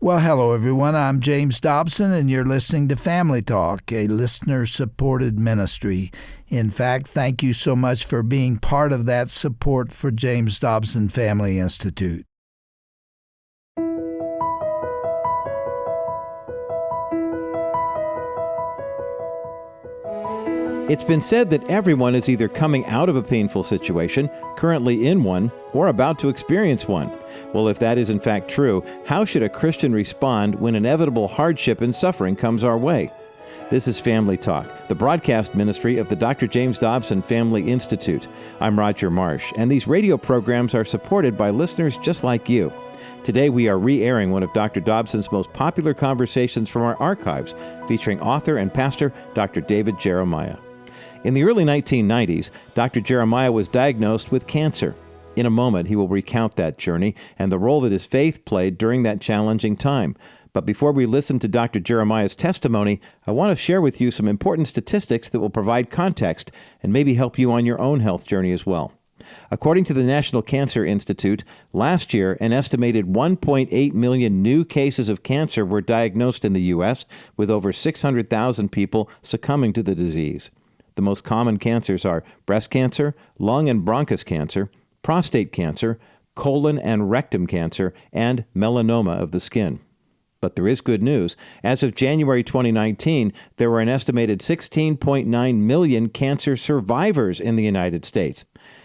Well, hello, everyone. I'm James Dobson, and you're listening to Family Talk, a listener-supported ministry. In fact, thank you so much for being part of that support for James Dobson Family Institute. It's been said that everyone is either coming out of a painful situation, currently in one, or about to experience one. Well, if that is in fact true, how should a Christian respond when inevitable hardship and suffering comes our way? This is Family Talk, the broadcast ministry of the Dr. James Dobson Family Institute. I'm Roger Marsh, and these radio programs are supported by listeners just like you. Today we are re-airing one of Dr. Dobson's most popular conversations from our archives, featuring author and pastor Dr. David Jeremiah. In the early 1990s, Dr. Jeremiah was diagnosed with cancer. In a moment, he will recount that journey and the role that his faith played during that challenging time. But before we listen to Dr. Jeremiah's testimony, I want to share with you some important statistics that will provide context and maybe help you on your own health journey as well. According to the National Cancer Institute, last year, an estimated 1.8 million new cases of cancer were diagnosed in the U.S., with over 600,000 people succumbing to the disease. The most common cancers are breast cancer, lung and bronchus cancer, prostate cancer, colon and rectum cancer, and melanoma of the skin. But there is good news. As of January 2019, there were an estimated 16.9 million cancer survivors in the United States.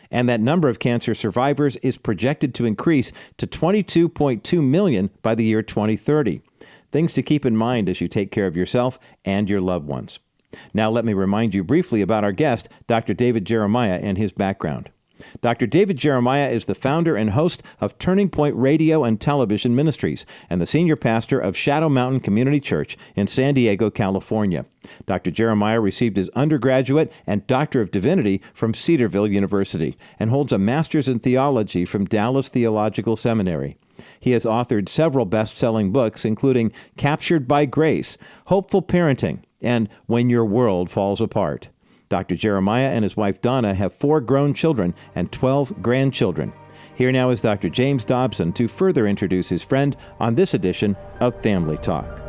And that number of cancer survivors is projected to increase to 22.2 million by the year 2030. Things to keep in mind as you take care of yourself and your loved ones. Now let me remind you briefly about our guest, Dr. David Jeremiah, and his background. Dr. David Jeremiah is the founder and host of Turning Point Radio and Television Ministries and the senior pastor of Shadow Mountain Community Church in San Diego, California. Dr. Jeremiah received his undergraduate and Doctor of Divinity from Cedarville University and holds a master's in theology from Dallas Theological Seminary. He has authored several best-selling books, including Captured by Grace, Hopeful Parenting, and When Your World Falls Apart. Dr. Jeremiah and his wife Donna have 4 grown children and 12 grandchildren. Here now is Dr. James Dobson to further introduce his friend on this edition of Family Talk.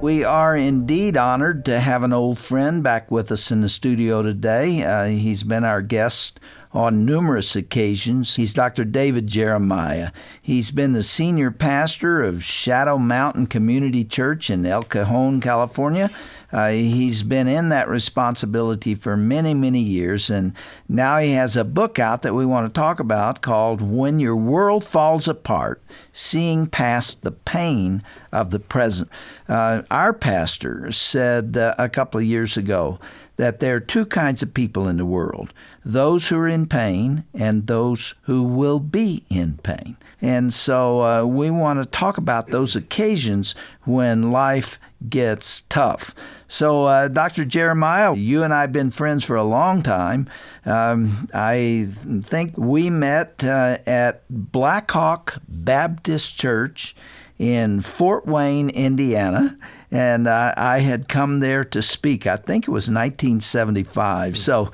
We are indeed honored to have an old friend back with us in the studio today. He's been our guest on numerous occasions. He's Dr. David Jeremiah. He's been the senior pastor of Shadow Mountain Community Church in El Cajon, California. He's been in that responsibility for many, many years, and now he has a book out that we want to talk about called When Your World Falls Apart, Seeing Past the Pain of the Present. Our pastor said a couple of years ago that there are 2 kinds of people in the world, those who are in pain and those who will be in pain. And so we want to talk about those occasions when life gets tough. So, Dr. Jeremiah, you and I have been friends for a long time. I think we met at Black Hawk Baptist Church in Fort Wayne, Indiana, and I had come there to speak. I think it was 1975. So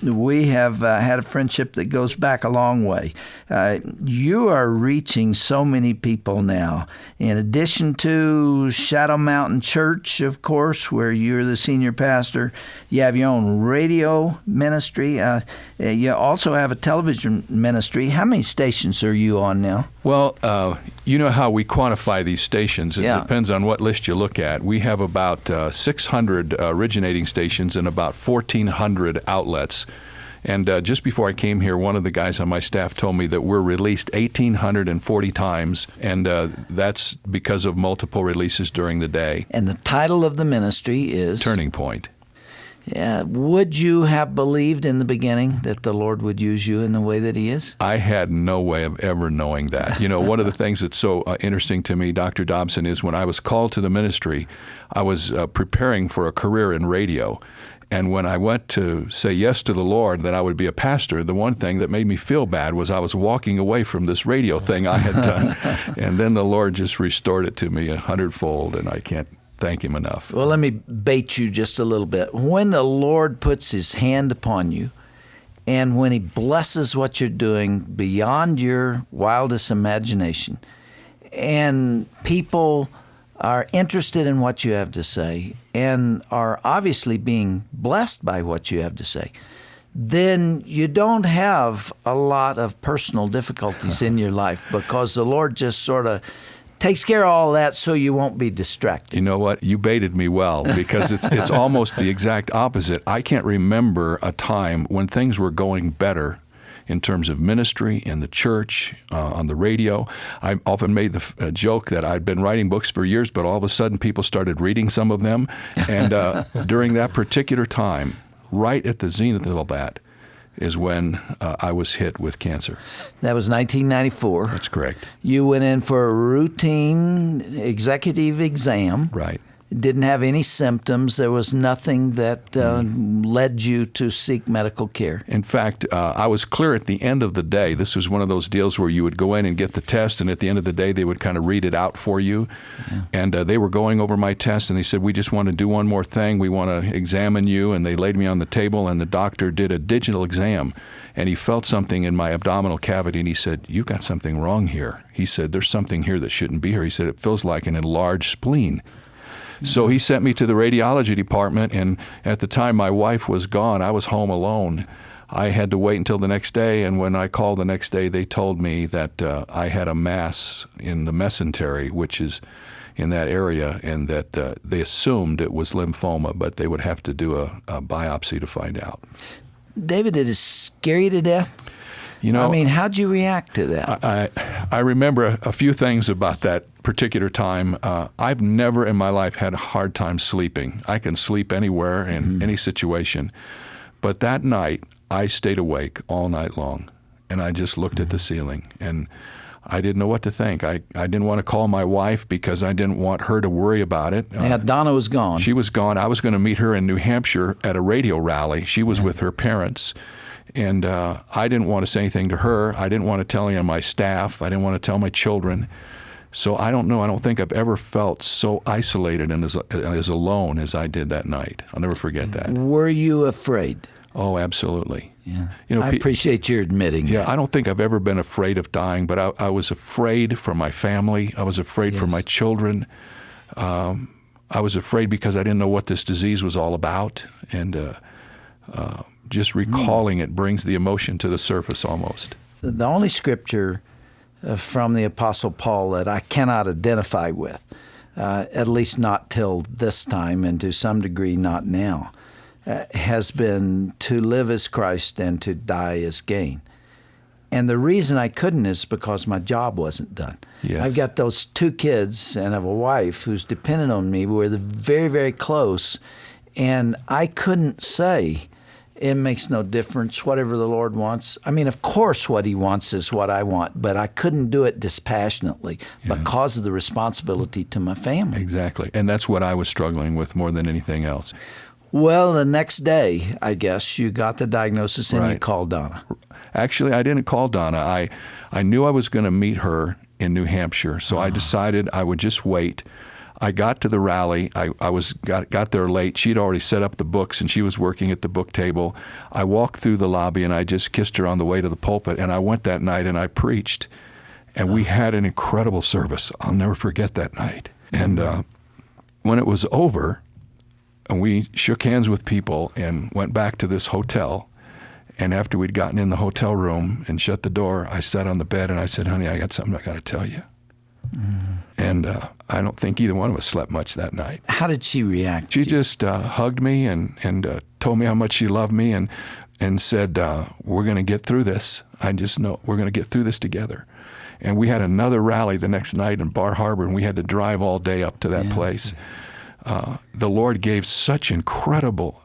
we have had a friendship that goes back a long way. You are reaching so many people now. In addition to Shadow Mountain Church, of course, where you're the senior pastor, you have your own radio ministry. You also have a television ministry. How many stations are you on now? Well, you know how we quantify these stations. It depends on what list you look at. We have about 600 originating stations and about 1,400 outlets. And just before I came here, one of the guys on my staff told me that we're released 1,840 times, and that's because of multiple releases during the day. And the title of the ministry is? Turning Point. Yeah. Would you have believed in the beginning that the Lord would use you in the way that He is? I had no way of ever knowing that. You know, one of the things that's so interesting to me, Dr. Dobson, is when I was called to the ministry, I was preparing for a career in radio. And when I went to say yes to the Lord that I would be a pastor, the one thing that made me feel bad was I was walking away from this radio thing I had done. And then the Lord just restored it to me 100-fold, and I can't thank Him enough. Well, let me bait you just a little bit. When the Lord puts His hand upon you And when He blesses what you're doing beyond your wildest imagination, and people are interested in what you have to say and are obviously being blessed by what you have to say, then you don't have a lot of personal difficulties in your life, because the Lord just sort of takes care of all that so you won't be distracted. You know what? You baited me well, because it's almost the exact opposite. I can't remember a time when things were going better in terms of ministry, in the church, on the radio. I often made the joke that I'd been writing books for years, but all of a sudden people started reading some of them. And during that particular time, right at the zenith of all that, is when I was hit with cancer. That was 1994. That's correct. You went in for a routine executive exam. Right. Didn't have any symptoms. There was nothing that led you to seek medical care. In fact, I was clear at the end of the day. This was one of those deals where you would go in and get the test, and at the end of the day, they would kind of read it out for you. Yeah. And they were going over my test, and they said, "We just want to do one more thing. We want to examine you." And they laid me on the table, and the doctor did a digital exam, and he felt something in my abdominal cavity, and he said, "You've got something wrong here." He said, "There's something here that shouldn't be here." He said, "It feels like an enlarged spleen." So he sent me to the radiology department, and at the time my wife was gone. I was home alone. I had to wait until the next day, and when I called the next day, they told me that I had a mass in the mesentery, which is in that area, and that they assumed it was lymphoma, but they would have to do a biopsy to find out. David, did it scare you to death? You know, I mean, how'd you react to that? I remember a few things about that particular time. I've never in my life had a hard time sleeping. I can sleep anywhere in any situation. But that night, I stayed awake all night long, and I just looked at the ceiling, and I didn't know what to think. I didn't want to call my wife because I didn't want her to worry about it. Yeah, Donna was gone. She was gone. I was going to meet her in New Hampshire at a radio rally. She was with her parents. And I didn't want to say anything to her. I didn't want to tell any of my staff. I didn't want to tell my children. So I don't know. I don't think I've ever felt so isolated and as alone as I did that night. I'll never forget that. Were you afraid? Oh, absolutely. Yeah. You know, I appreciate your admitting that. I don't think I've ever been afraid of dying, but I was afraid for my family. I was afraid for my children. I was afraid because I didn't know what this disease was all about. And just recalling it brings the emotion to the surface almost. The only scripture from the Apostle Paul that I cannot identify with, at least not till this time and to some degree not now, has been to live as Christ and to die as gain. And the reason I couldn't is because my job wasn't done. Yes. I've got those 2 kids and I have a wife who's dependent on me. We're very, very close. And I couldn't say, it makes no difference, whatever the Lord wants. I mean, of course what He wants is what I want, but I couldn't do it dispassionately because of the responsibility to my family. Exactly. And that's what I was struggling with more than anything else. Well, the next day, I guess, you got the diagnosis and you Right. called Donna. Actually, I didn't call Donna. I knew I was going to meet her in New Hampshire, so I decided I would just wait. I got to the rally. I got there late. She'd already set up the books, and she was working at the book table. I walked through the lobby, and I just kissed her on the way to the pulpit, and I went that night, and I preached. And we had an incredible service. I'll never forget that night. And when it was over, and we shook hands with people and went back to this hotel, and after we'd gotten in the hotel room and shut the door, I sat on the bed, and I said, "Honey, I got something I got to tell you." And I don't think either one of us slept much that night. How did she react? She just hugged me and told me how much she loved me and said, "We're going to get through this. I just know we're going to get through this together." And we had another rally the next night in Bar Harbor, and we had to drive all day up to that place. The Lord gave such incredible,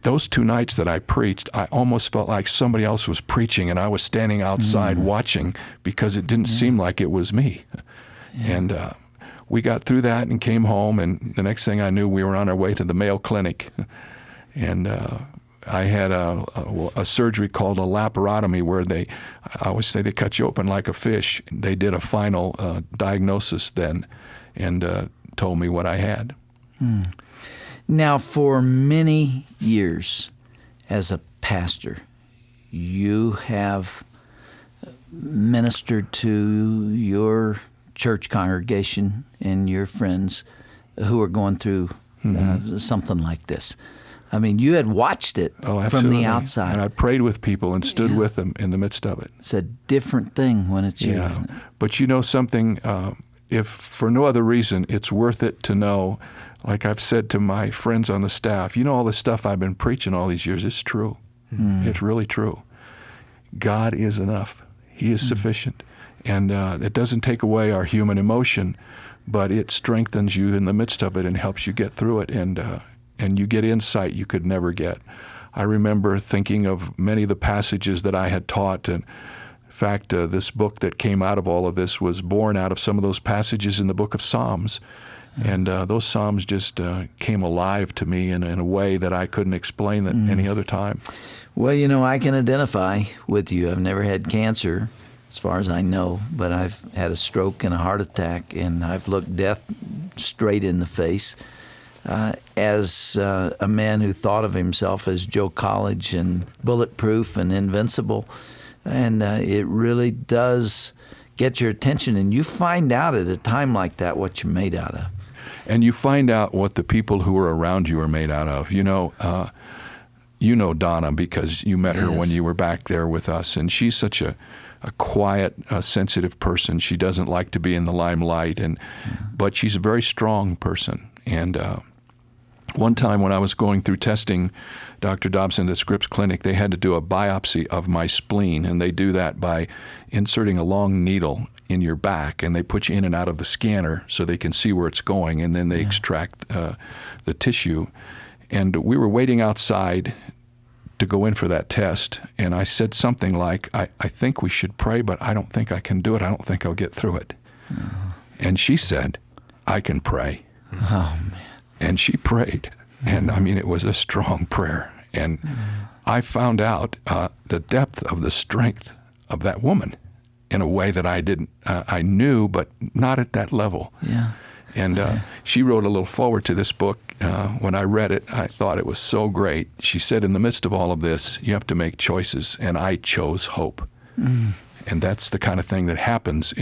those 2 nights that I preached, I almost felt like somebody else was preaching, and I was standing outside watching because it didn't seem like it was me. And we got through that and came home, and the next thing I knew, we were on our way to the Mayo Clinic. And I had a surgery called a laparotomy where I always say they cut you open like a fish. They did a final diagnosis then and told me what I had. Now, for many years as a pastor, you have ministered to your church congregation and your friends who are going through something like this. I mean, you had watched it from the outside. And I prayed with people and stood with them in the midst of it. It's a different thing when it's you. Yeah. But you know something, if for no other reason, it's worth it to know, like I've said to my friends on the staff, you know, all the stuff I've been preaching all these years, it's true. It's really true. God is enough. He is sufficient. And it doesn't take away our human emotion, but it strengthens you in the midst of it and helps you get through it. And you get insight you could never get. I remember thinking of many of the passages that I had taught. And in fact, this book that came out of all of this was born out of some of those passages in the book of Psalms. And those Psalms just came alive to me in a way that I couldn't explain at any other time. Well, you know, I can identify with you. I've never had cancer, as far as I know, but I've had a stroke and a heart attack, and I've looked death straight in the face. As a man who thought of himself as Joe College and bulletproof and invincible, and it really does get your attention, and you find out at a time like that what you're made out of. And you find out what the people who are around you are made out of. You know Donna because you met her when you were back there with us, and she's such a quiet, sensitive person. She doesn't like to be in the limelight, but she's a very strong person. And one time when I was going through testing, Dr. Dobson at Scripps Clinic, they had to do a biopsy of my spleen, and they do that by inserting a long needle in your back, and they put you in and out of the scanner so they can see where it's going, and then they extract the tissue. And we were waiting outside to go in for that test, and I said something like, I think we should pray, but I don't think I can do it. I don't think I'll get through it. And she said, I can pray. Oh, man. And she prayed, and I mean, it was a strong prayer. And I found out the depth of the strength of that woman in a way that I knew, but not at that level. Yeah. And she wrote a little foreword to this book. When I read it, I thought it was so great. She said, in the midst of all of this, you have to make choices, and I chose hope. And that's the kind of thing that happens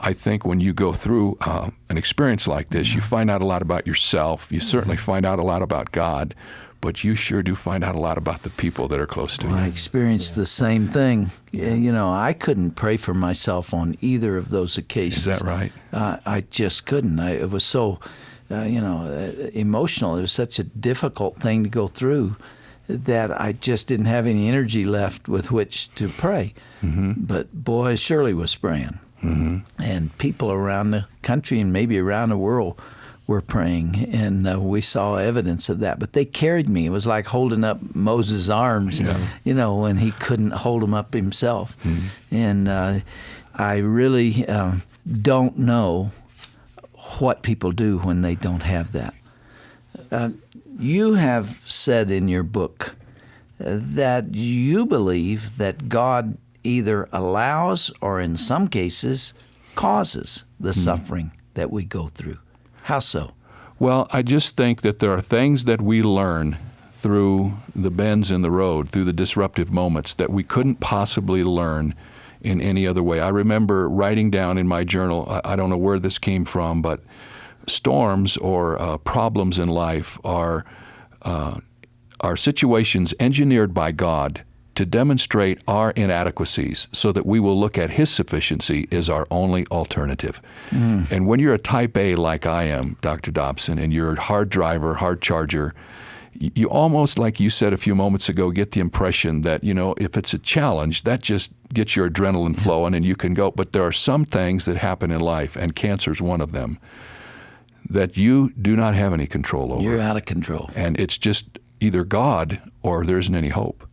I think when you go through an experience like this, you find out a lot about yourself. You certainly find out a lot about God, but you sure do find out a lot about the people that are close to you. I experienced the same thing. You know, I couldn't pray for myself on either of those occasions. Is that right? I just couldn't. It was so, emotional. It was such a difficult thing to go through that I just didn't have any energy left with which to pray. But boy, Shirley was praying. And people around the country and maybe around the world were praying, and we saw evidence of that. But they carried me. It was like holding up Moses' arms, when he couldn't hold them up himself. And I really don't know what people do when they don't have that. You have said in your book that you believe that God either allows or in some cases causes the suffering that we go through. How so? Well, I just think that there are things that we learn through the bends in the road, through the disruptive moments, that we couldn't possibly learn in any other way. I remember writing down in my journal, I don't know where this came from, but storms or problems in life are situations engineered by God to demonstrate our inadequacies so that we will look at His sufficiency as our only alternative. And when you're a type A like I am, Dr. Dobson, and you're a hard driver, hard charger, you almost, like you said a few moments ago, get the impression that, if it's a challenge, that just gets your adrenaline flowing and you can go. But there are some things that happen in life, and cancer is one of them, that you do not have any control over. You're out of control. And it's just either God or there isn't any hope.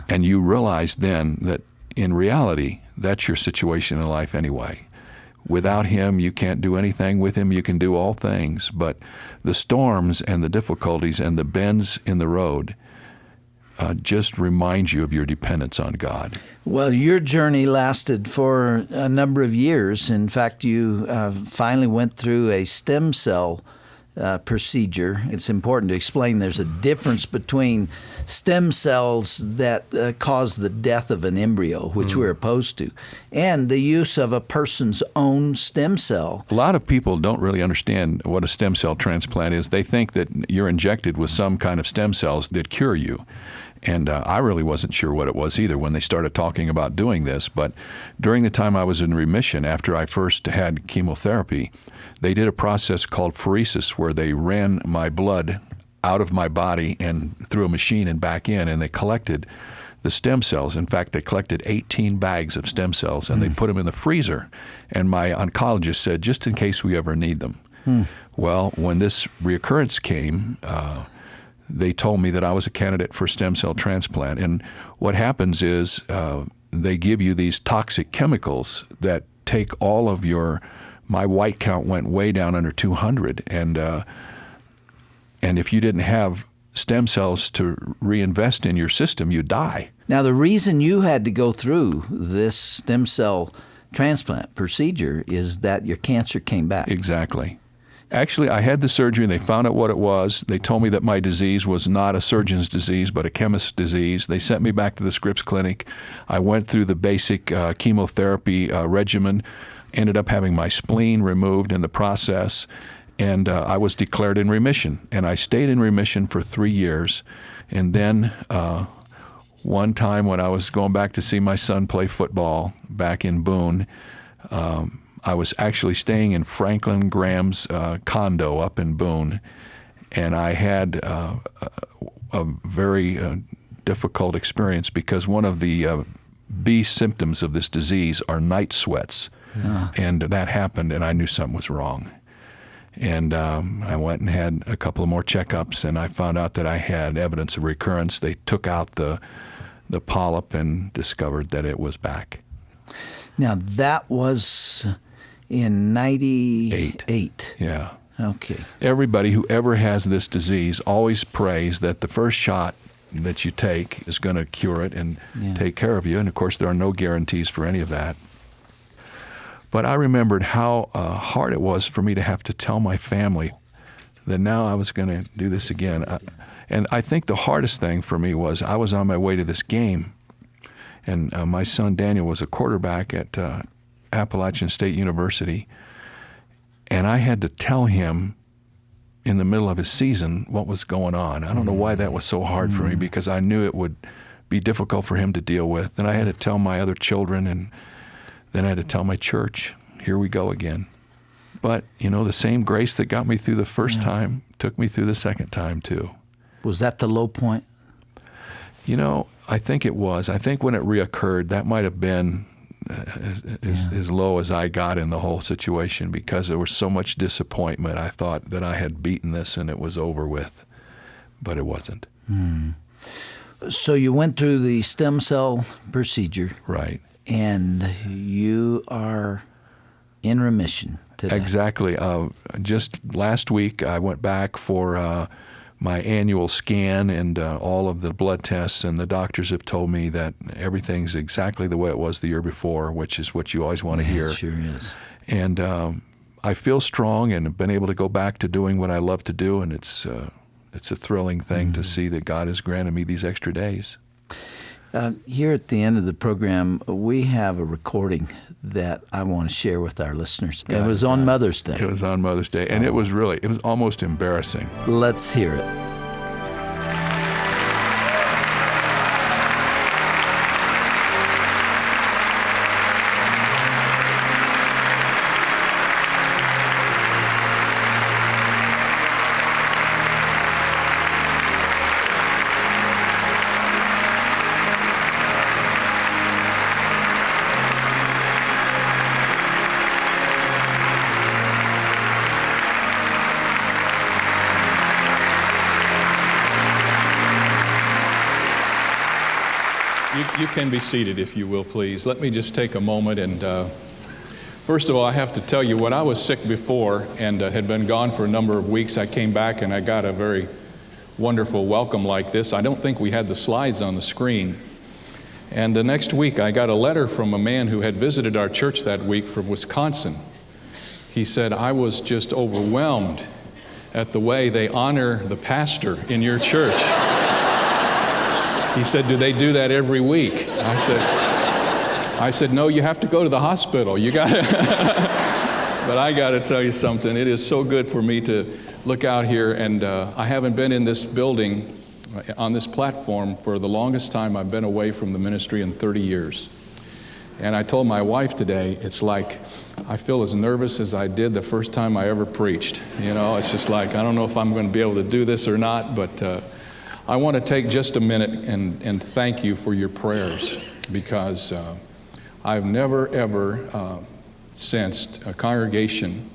And you realize then that in reality, that's your situation in life anyway. Without Him, you can't do anything. With Him, you can do all things. But the storms and the difficulties and the bends in the road just remind you of your dependence on God. Well, your journey lasted for a number of years. In fact, you finally went through a stem cell procedure. It's important to explain there's a difference between stem cells that cause the death of an embryo, which we're opposed to, and the use of a person's own stem cell. A lot of people don't really understand what a stem cell transplant is. They think that you're injected with some kind of stem cells that cure you. And I really wasn't sure what it was either when they started talking about doing this. But during the time I was in remission, after I first had chemotherapy, they did a process called pheresis, where they ran my blood out of my body and through a machine and back in, and they collected the stem cells. In fact, they collected 18 bags of stem cells, and they put them in the freezer. And my oncologist said, just in case we ever need them. Well, when this reoccurrence came, they told me that I was a candidate for stem cell transplant. And what happens is they give you these toxic chemicals that take all of my white count went way down under 200. And if you didn't have stem cells to reinvest in your system, you die. Now, the reason you had to go through this stem cell transplant procedure is that your cancer came back. Exactly. Actually, I had the surgery, and they found out what it was. They told me that my disease was not a surgeon's disease, but a chemist's disease. They sent me back to the Scripps Clinic. I went through the basic chemotherapy regimen, ended up having my spleen removed in the process, and I was declared in remission. And I stayed in remission for 3 years. And then one time when I was going back to see my son play football back in Boone, I was actually staying in Franklin Graham's condo up in Boone, and I had a very difficult experience because one of the B symptoms of this disease are night sweats, and that happened, and I knew something was wrong. And I went and had a couple of more checkups, and I found out that I had evidence of recurrence. They took out the polyp and discovered that it was back. Now, that was in 98. Yeah. Okay. Everybody who ever has this disease always prays that the first shot that you take is going to cure it and take care of you. And, of course, there are no guarantees for any of that. But I remembered how hard it was for me to have to tell my family that now I was going to do this again. And I think the hardest thing for me was I was on my way to this game, and my son Daniel was a quarterback at Appalachian State University, and I had to tell him in the middle of his season what was going on. I don't know why that was so hard for me, because I knew it would be difficult for him to deal with. And I had to tell my other children, and then I had to tell my church, here we go again. But, the same grace that got me through the first time took me through the second time too. Was that the low point? I think it was. I think when it reoccurred, that might have been as low as I got in the whole situation, because there was so much disappointment. I thought that I had beaten this and it was over with, but it wasn't. So you went through the stem cell procedure. Right. And you are in remission today. Exactly. Just last week, I went back for my annual scan and all of the blood tests, and the doctors have told me that everything's exactly the way it was the year before, which is what you always want to hear. It sure is. And I feel strong and have been able to go back to doing what I love to do, and it's a thrilling thing to see that God has granted me these extra days. Here at the end of the program, we have a recording that I want to share with our listeners. It was on Mother's Day. It was on Mother's Day, and it was almost embarrassing. Let's hear it. You can be seated, if you will, please. Let me just take a moment and first of all, I have to tell you, when I was sick before and had been gone for a number of weeks, I came back and I got a very wonderful welcome like this. I don't think we had the slides on the screen. And the next week, I got a letter from a man who had visited our church that week from Wisconsin. He said, I was just overwhelmed at the way they honor the pastor in your church. He said, do they do that every week? I said, no, you have to go to the hospital. You got to. But I got to tell you something. It is so good for me to look out here, and I haven't been in this building on this platform for the longest time. I've been away from the ministry in 30 years. And I told my wife today, it's like I feel as nervous as I did the first time I ever preached. You know, it's just like, I don't know if I'm going to be able to do this or not, but I want to take just a minute and thank you for your prayers, because I've never, ever sensed a congregation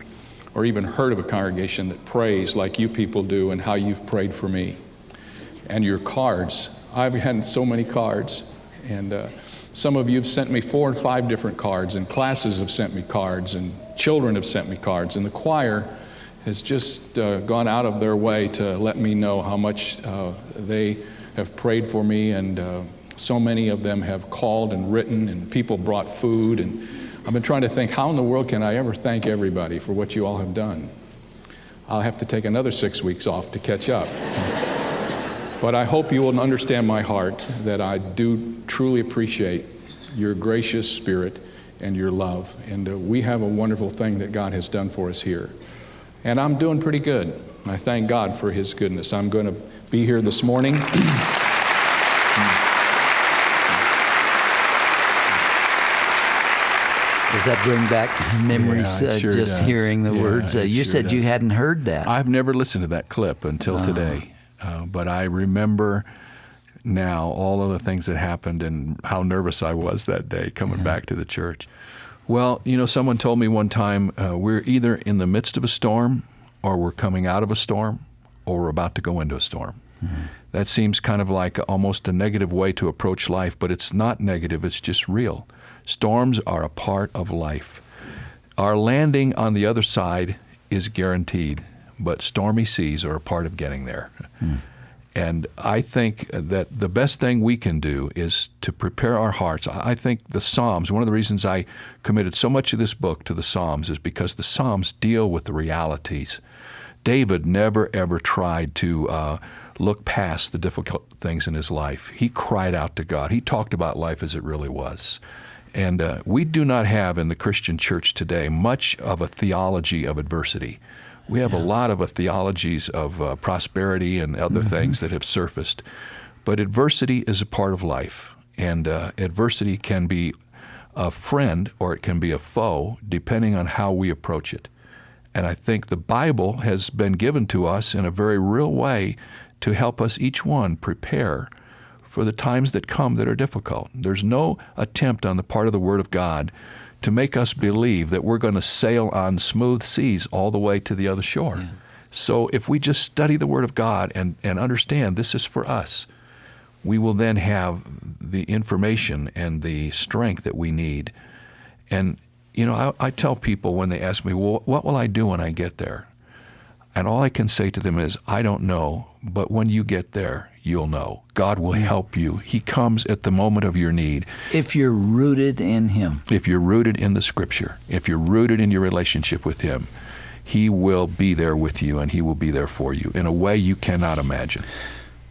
or even heard of a congregation that prays like you people do and how you've prayed for me. And your cards, I've had so many cards, and some of you have sent me 4 and 5 different cards, and classes have sent me cards, and children have sent me cards, and the choir has just gone out of their way to let me know how much they have prayed for me, and so many of them have called and written, and people brought food, and I've been trying to think, how in the world can I ever thank everybody for what you all have done? I'll have to take another 6 weeks off to catch up. But I hope you will understand my heart that I do truly appreciate your gracious spirit and your love. And we have a wonderful thing that God has done for us here. And I'm doing pretty good. I thank God for His goodness. I'm going to be here this morning. Does that bring back memories, Yeah, it sure just does. hearing the Yeah, words? it You sure said you does. hadn't heard that. I've never listened to that clip until today, but I remember now all of the things that happened and how nervous I was that day coming back to the church. Well, you know, someone told me one time, we're either in the midst of a storm, or we're coming out of a storm, or we're about to go into a storm. That seems kind of like almost a negative way to approach life, but it's not negative, it's just real. Storms are a part of life. Our landing on the other side is guaranteed, but stormy seas are a part of getting there. And I think that the best thing we can do is to prepare our hearts. I think the Psalms, one of the reasons I committed so much of this book to the Psalms is because the Psalms deal with the realities. David never, ever tried to look past the difficult things in his life. He cried out to God. He talked about life as it really was. And we do not have in the Christian church today much of a theology of adversity. We have a lot of theologies of prosperity and other things that have surfaced. But adversity is a part of life. And adversity can be a friend or it can be a foe, depending on how we approach it. And I think the Bible has been given to us in a very real way to help us each one prepare for the times that come that are difficult. There's no attempt on the part of the Word of God to make us believe that we're going to sail on smooth seas all the way to the other shore. Yeah. So if we just study the Word of God and understand this is for us, we will then have the information and the strength that we need. And, you know, I tell people when they ask me, well, what will I do when I get there? And all I can say to them is, I don't know, but when you get there, you'll know. God will help you. He comes at the moment of your need. If you're rooted in Him. If you're rooted in the Scripture, if you're rooted in your relationship with Him, He will be there with you and He will be there for you in a way you cannot imagine.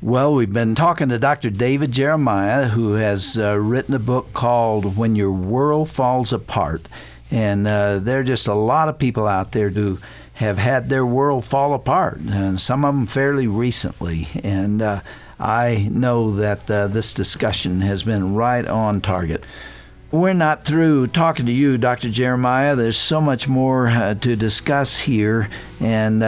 Well, we've been talking to Dr. David Jeremiah, who has written a book called When Your World Falls Apart. And there are just a lot of people out there who have had their world fall apart, and some of them fairly recently. And I know that this discussion has been right on target. We're not through talking to you, Dr. Jeremiah. There's so much more to discuss here, and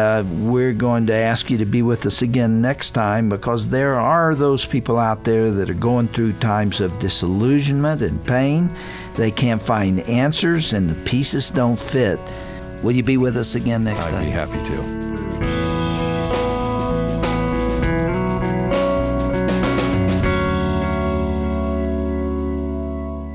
we're going to ask you to be with us again next time, because there are those people out there that are going through times of disillusionment and pain. They can't find answers, and the pieces don't fit. Will you be with us again next time? I'd be happy to.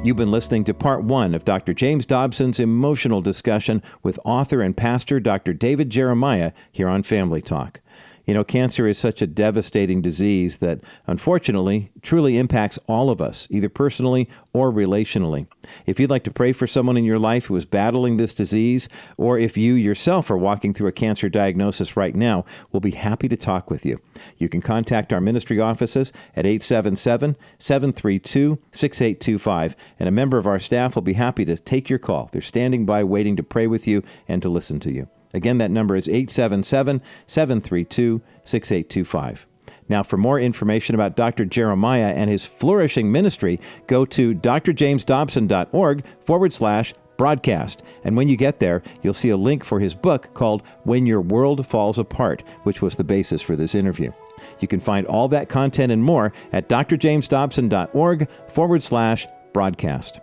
You've been listening to Part 1 of Dr. James Dobson's emotional discussion with author and pastor Dr. David Jeremiah here on Family Talk. You know, cancer is such a devastating disease that, unfortunately, truly impacts all of us, either personally or relationally. If you'd like to pray for someone in your life who is battling this disease, or if you yourself are walking through a cancer diagnosis right now, we'll be happy to talk with you. You can contact our ministry offices at 877-732-6825, and a member of our staff will be happy to take your call. They're standing by waiting to pray with you and to listen to you. Again, that number is 877-732-6825. Now, for more information about Dr. Jeremiah and his flourishing ministry, go to drjamesdobson.org/broadcast. And when you get there, you'll see a link for his book called When Your World Falls Apart, which was the basis for this interview. You can find all that content and more at drjamesdobson.org/broadcast.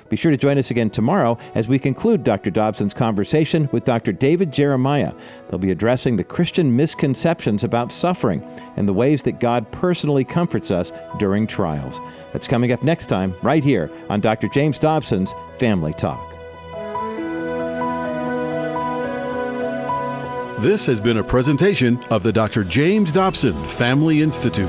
Be sure to join us again tomorrow as we conclude Dr. Dobson's conversation with Dr. David Jeremiah. They'll be addressing the Christian misconceptions about suffering and the ways that God personally comforts us during trials. That's coming up next time, right here on Dr. James Dobson's Family Talk. This has been a presentation of the Dr. James Dobson Family Institute.